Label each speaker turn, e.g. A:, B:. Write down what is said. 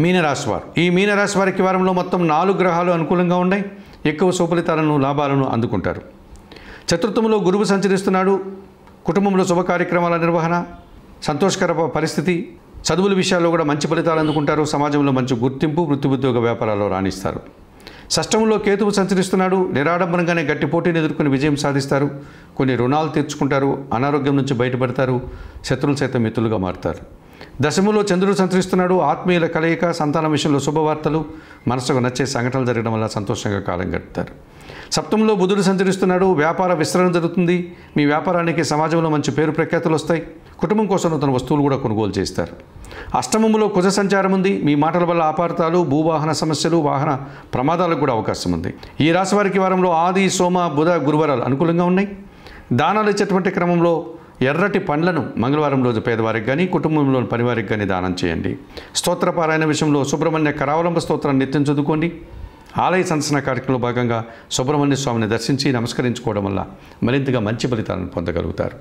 A: మీనరాశి వారు ఈ మీనరాశి వారికి వారంలో మొత్తం 4 గ్రహాలు అనుకూలంగా ఉన్నాయి. ఎక్కువ సుఫలితాలను లాభాలను అందుకుంటారు. చతుర్థంలో గురువు సంచరిస్తున్నాడు. కుటుంబంలో శుభ కార్యక్రమాల నిర్వహణ, సంతోషకర పరిస్థితి, చదువుల విషయాల్లో కూడా మంచి ఫలితాలు అందుకుంటారు. సమాజంలో మంచి గుర్తింపు, వృత్తి ఉద్యోగ వ్యాపారాల్లో రాణిస్తారు. షష్టంలో కేతువు సంచరిస్తున్నాడు. నిరాడంబరంగానే గట్టి పోటీని ఎదుర్కొని విజయం సాధిస్తారు. కొన్ని రుణాలు తీర్చుకుంటారు. అనారోగ్యం నుంచి బయటపడతారు. శత్రువులు సైతం మిత్రులుగా మారుతారు. దశమంలో చంద్రుడు సంచరిస్తున్నాడు. ఆత్మీయుల కలయిక, సంతానం విషయంలో శుభవార్తలు, మనసుకు నచ్చే సంఘటనలు జరగడం వల్ల సంతోషంగా కాలం గడుపుతారు. సప్తమంలో బుధుడు సంచరిస్తున్నాడు. వ్యాపార విస్తరణ జరుగుతుంది. మీ వ్యాపారానికి సమాజంలో మంచి పేరు ప్రఖ్యాతులు వస్తాయి. కుటుంబం కోసం నూతన వస్తువులు కూడా కొనుగోలు చేస్తారు. అష్టమంలో కుజ సంచారం ఉంది. మీ మాటల వల్ల అపార్థాలు, భూవాహన సమస్యలు, వాహన ప్రమాదాలకు కూడా అవకాశం ఉంది. ఈ రాశి వారికి వారంలో ఆది, సోమ, బుధ, గురువారాలు అనుకూలంగా ఉన్నాయి. దానాలు ఇచ్చేటువంటి క్రమంలో ఎర్రటి పండ్లను మంగళవారం రోజు పేదవారికి కానీ కుటుంబంలోని పనివారికి కానీ దానం చేయండి. స్తోత్రపారాయణ విషయంలో సుబ్రహ్మణ్య కరావలంబ స్తోత్రాన్ని నిత్యం చదువుకోండి. ఆలయ సందర్శన కార్యక్రమంలో భాగంగా సుబ్రహ్మణ్య స్వామిని దర్శించి నమస్కరించుకోవడం వల్ల మరింతగా మంచి ఫలితాలను పొందగలుగుతారు.